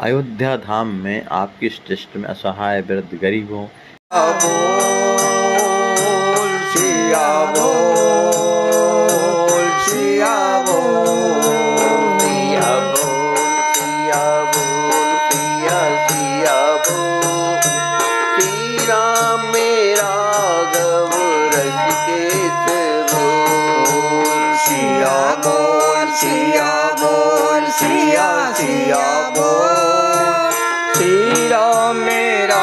अयोध्या धाम में आपकी सृष्टि में असहाय वृद्ध गरीबों बोल सिया बोल सिया बोल सिया बोल सिया बोल सिया सिया बोल श्री राम मेरा गव रसिकेश बोल सिया बोल सिया बोल सिया सिया बोल श्री राम मेरा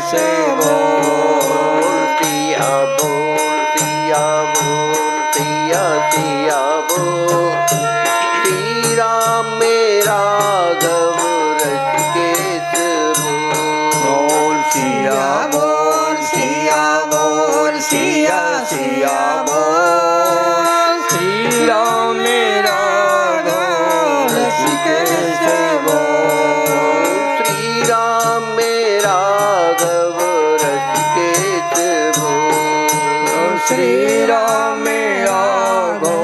से बोल सिया बोल सिया बोल सिया सिया बोल श्री राम मेरा गव रसिकेश बोल सिया बोल सिया बोल सिया सिया बोल श्री राम मेरा गव रसिकेश बोल श्री राम मेरा श्री राम मेरा गो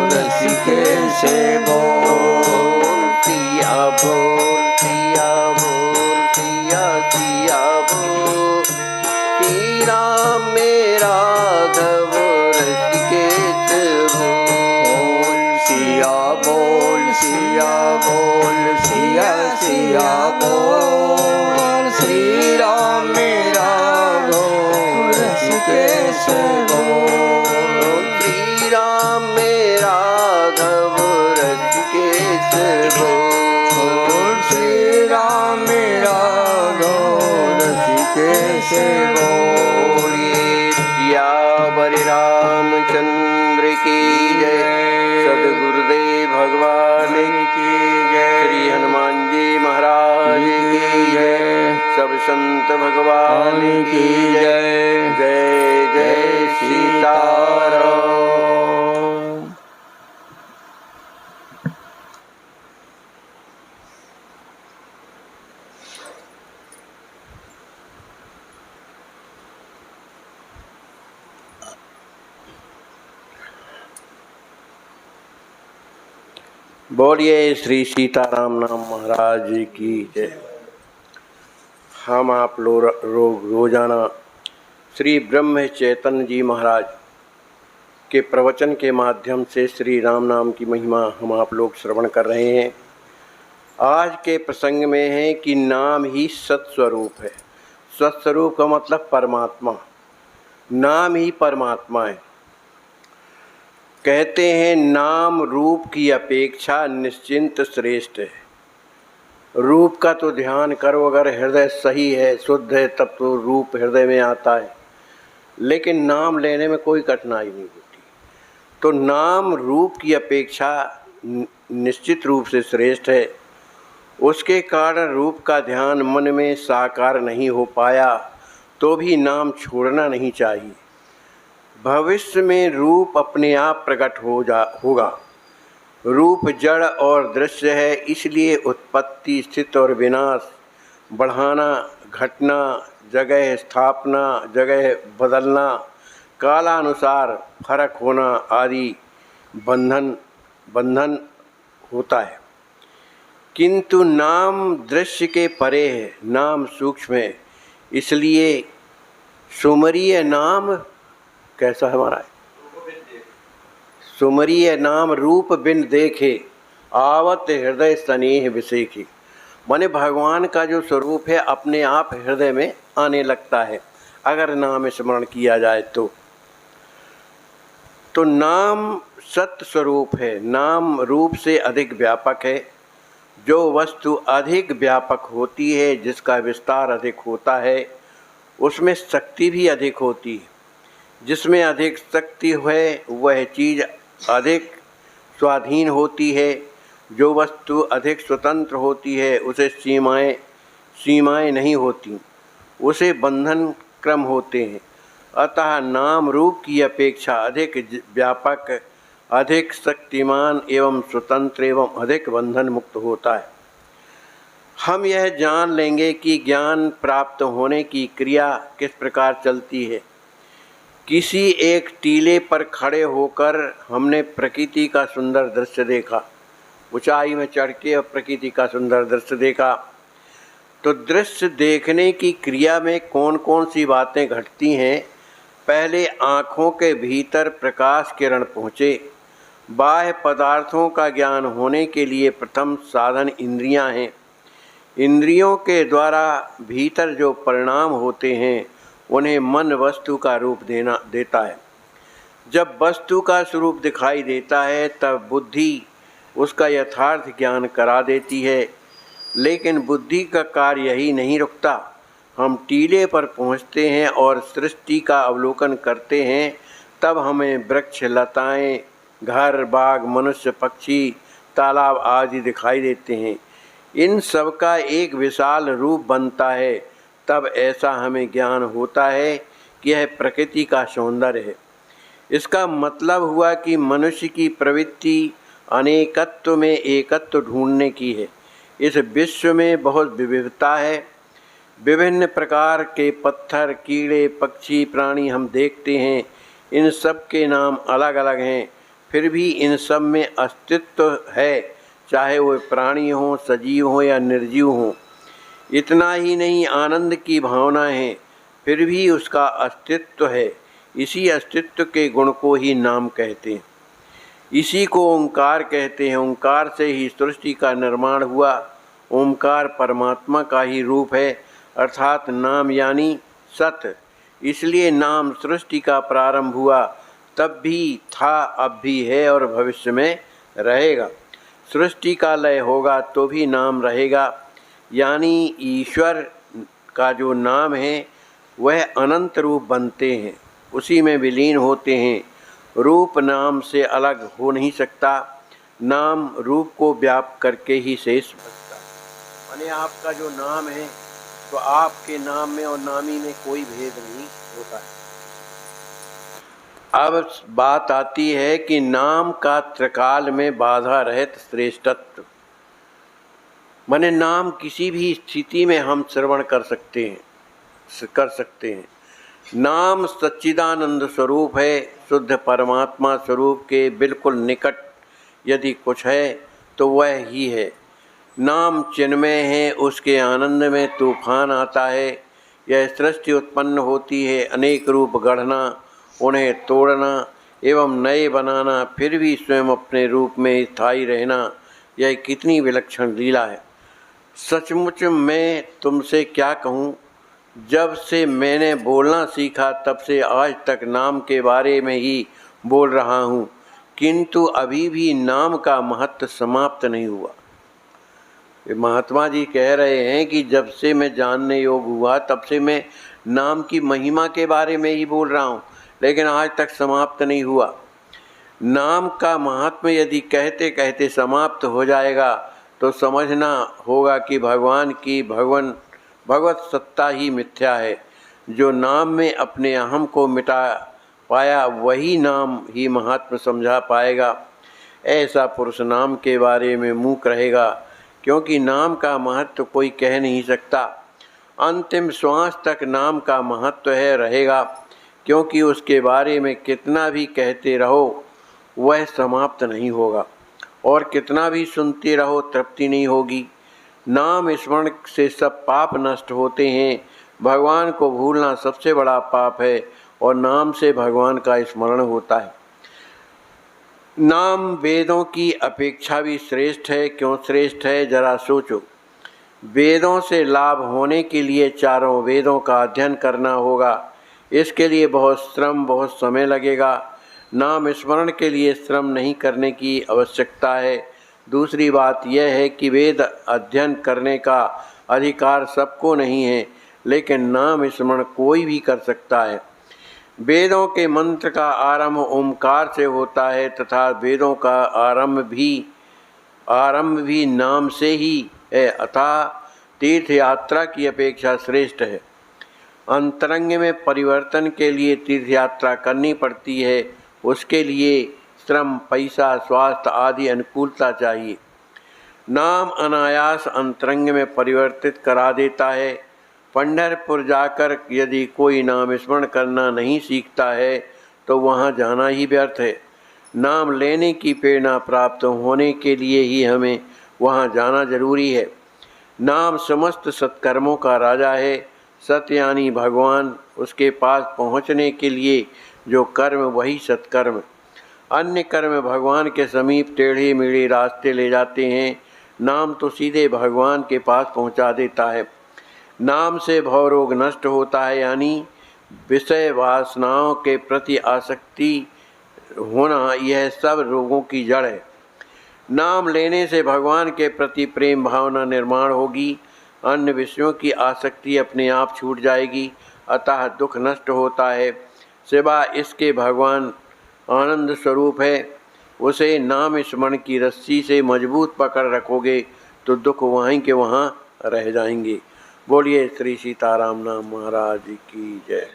रसिकेश बोल सिया बोल सिया बोल सिया सिया बोल श्री राम मेरा गव रसिकेश बोल सिया बोल सिया बोल सिया सिया बोल श्री राम मेरा गो रसिकेश बोल श्री राम मेरा गव रसिकेश बोल श्री राम मेरा गो रसिकेश बोल सियावर रामचंद्र की जय। सद्गुरुदेव भगवान की जय। श्री हनुमान जी महाराज की जय। सब संत भगवान की जय। जय जय सीताराम। बोलिए श्री सीताराम नाम महाराज की जय। हम आप लोग रोजाना श्री ब्रह्म चैतन्य जी महाराज के प्रवचन के माध्यम से श्री राम नाम की महिमा हम आप लोग श्रवण कर रहे हैं। आज के प्रसंग में है कि नाम ही सत्स्वरूप है। सत्स्वरूप का मतलब परमात्मा, नाम ही परमात्मा है। कहते हैं नाम रूप की अपेक्षा निश्चिंत श्रेष्ठ है। रूप का तो ध्यान करो, अगर हृदय सही है, शुद्ध है, तब तो रूप हृदय में आता है, लेकिन नाम लेने में कोई कठिनाई नहीं होती। तो नाम रूप की अपेक्षा निश्चित रूप से श्रेष्ठ है। उसके कारण रूप का ध्यान मन में साकार नहीं हो पाया तो भी नाम छोड़ना नहीं चाहिए। भविष्य में रूप अपने आप प्रकट होगा। रूप जड़ और दृश्य है, इसलिए उत्पत्ति, स्थिति और विनाश, बढ़ाना, घटना, जगह स्थापना, जगह बदलना, कालानुसार फर्क होना आदि बंधन होता है। किंतु नाम दृश्य के परे है, नाम सूक्ष्म है। इसलिए सुमरीय नाम कैसा है महाराज? सुमरीय नाम रूप बिन देखे, आवत हृदय स्नेह विसेखी। माने भगवान का जो स्वरूप है अपने आप हृदय में आने लगता है अगर नाम स्मरण किया जाए तो नाम सत्य स्वरूप है। नाम रूप से अधिक व्यापक है। जो वस्तु अधिक व्यापक होती है, जिसका विस्तार अधिक होता है, उसमें शक्ति भी अधिक होती है। जिसमें अधिक शक्ति है वह चीज़ अधिक स्वाधीन होती है। जो वस्तु अधिक स्वतंत्र होती है उसे सीमाएं नहीं होती, उसे बंधन क्रम होते हैं। अतः नाम रूप की अपेक्षा अधिक व्यापक, अधिक शक्तिमान एवं स्वतंत्र एवं अधिक बंधन मुक्त होता है। हम यह जान लेंगे कि ज्ञान प्राप्त होने की क्रिया किस प्रकार चलती है। किसी एक टीले पर खड़े होकर हमने प्रकृति का सुंदर दृश्य देखा, ऊंचाई में चढ़ के और प्रकृति का सुंदर दृश्य देखा। तो दृश्य देखने की क्रिया में कौन कौन सी बातें घटती हैं? पहले आँखों के भीतर प्रकाश किरण पहुँचे। बाह्य पदार्थों का ज्ञान होने के लिए प्रथम साधन इंद्रियां हैं। इंद्रियों के द्वारा भीतर जो परिणाम होते हैं उन्हें मन वस्तु का रूप देता है। जब वस्तु का स्वरूप दिखाई देता है तब बुद्धि उसका यथार्थ ज्ञान करा देती है। लेकिन बुद्धि का कार्य यही नहीं रुकता। हम टीले पर पहुंचते हैं और सृष्टि का अवलोकन करते हैं। तब हमें वृक्ष, लताएं, घर, बाग, मनुष्य, पक्षी, तालाब आदि दिखाई देते हैं। इन सब का एक विशाल रूप बनता है। तब ऐसा हमें ज्ञान होता है कि यह प्रकृति का सौंदर्य है। इसका मतलब हुआ कि मनुष्य की प्रवृत्ति अनेकत्व में एकत्व ढूंढने की है। इस विश्व में बहुत विविधता है। विभिन्न प्रकार के पत्थर, कीड़े, पक्षी, प्राणी हम देखते हैं। इन सब के नाम अलग अलग हैं, फिर भी इन सब में अस्तित्व है, चाहे वो प्राणी हों, सजीव हों या निर्जीव हों। इतना ही नहीं, आनंद की भावना है, फिर भी उसका अस्तित्व है। इसी अस्तित्व के गुण को ही नाम कहते हैं। इसी को ओंकार कहते हैं। ओंकार से ही सृष्टि का निर्माण हुआ। ओंकार परमात्मा का ही रूप है, अर्थात नाम यानी सत। इसलिए नाम सृष्टि का प्रारंभ हुआ, तब भी था, अब भी है और भविष्य में रहेगा। सृष्टि का लय होगा तो भी नाम रहेगा। यानी ईश्वर का जो नाम है वह अनंत रूप बनते हैं, उसी में विलीन होते हैं। रूप नाम से अलग हो नहीं सकता। नाम रूप को व्याप्त करके ही शेष बचता है। यानी आपका जो नाम है तो आपके नाम में और नामी में कोई भेद नहीं होता है। अब बात आती है कि नाम का त्रिकाल में बाधा रहित श्रेष्ठत्व। माने नाम किसी भी स्थिति में हम श्रवण कर सकते हैं। नाम सच्चिदानंद स्वरूप है। शुद्ध परमात्मा स्वरूप के बिल्कुल निकट यदि कुछ है तो वह ही है। नाम चिन्मय है, उसके आनंद में तूफान आता है। यह सृष्टि उत्पन्न होती है, अनेक रूप गढ़ना, उन्हें तोड़ना एवं नए बनाना, फिर भी स्वयं अपने रूप में स्थायी रहना, यह कितनी विलक्षण लीला है। सचमुच मैं तुमसे क्या कहूँ, जब से मैंने बोलना सीखा तब से आज तक नाम के बारे में ही बोल रहा हूँ, किंतु अभी भी नाम का महत्व समाप्त नहीं हुआ। महात्मा जी कह रहे हैं कि जब से मैं जानने योग्य हुआ तब से मैं नाम की महिमा के बारे में ही बोल रहा हूँ, लेकिन आज तक समाप्त नहीं हुआ। नाम का महात्म्य यदि कहते कहते समाप्त हो जाएगा तो समझना होगा कि भगवान की भगवत सत्ता ही मिथ्या है। जो नाम में अपने अहम को मिटा पाया वही नाम ही महात्म्य समझा पाएगा। ऐसा पुरुष नाम के बारे में मूक रहेगा, क्योंकि नाम का महत्व कोई कह नहीं सकता। अंतिम श्वास तक नाम का महत्व है रहेगा, क्योंकि उसके बारे में कितना भी कहते रहो वह समाप्त नहीं होगा, और कितना भी सुनते रहो तृप्ति नहीं होगी। नाम स्मरण से सब पाप नष्ट होते हैं। भगवान को भूलना सबसे बड़ा पाप है, और नाम से भगवान का स्मरण होता है। नाम वेदों की अपेक्षा भी श्रेष्ठ है। क्यों श्रेष्ठ है, जरा सोचो। वेदों से लाभ होने के लिए चारों वेदों का अध्ययन करना होगा। इसके लिए बहुत श्रम, बहुत समय लगेगा। नाम स्मरण के लिए श्रम नहीं करने की आवश्यकता है। दूसरी बात यह है कि वेद अध्ययन करने का अधिकार सबको नहीं है, लेकिन नाम स्मरण कोई भी कर सकता है। वेदों के मंत्र का आरंभ ओंकार से होता है, तथा वेदों का आरंभ भी नाम से ही है। अतः तीर्थ यात्रा की अपेक्षा श्रेष्ठ है। अंतरंग में परिवर्तन के लिए तीर्थ यात्रा करनी पड़ती है। उसके लिए श्रम, पैसा, स्वास्थ्य आदि अनुकूलता चाहिए। नाम अनायास अंतरंग में परिवर्तित करा देता है। पंढरपुर जाकर यदि कोई नाम स्मरण करना नहीं सीखता है तो वहाँ जाना ही व्यर्थ है। नाम लेने की प्रेरणा प्राप्त होने के लिए ही हमें वहाँ जाना जरूरी है। नाम समस्त सत्कर्मों का राजा है। सत्य यानी भगवान, उसके पास पहुँचने के लिए जो कर्म वही सत्कर्म। अन्य कर्म भगवान के समीप टेढ़े मेढ़े रास्ते ले जाते हैं। नाम तो सीधे भगवान के पास पहुँचा देता है। नाम से भवरोग नष्ट होता है, यानी विषय वासनाओं के प्रति आसक्ति होना, यह सब रोगों की जड़ है। नाम लेने से भगवान के प्रति प्रेम भावना निर्माण होगी। अन्य विषयों की आसक्ति अपने आप छूट जाएगी, अतः दुख नष्ट होता है। सिवाय इसके भगवान आनंद स्वरूप है। उसे नाम स्मरण की रस्सी से मजबूत पकड़ रखोगे तो दुख वहीं के वहाँ रह जाएंगे। बोलिए श्री सीताराम नाम महाराज की जय।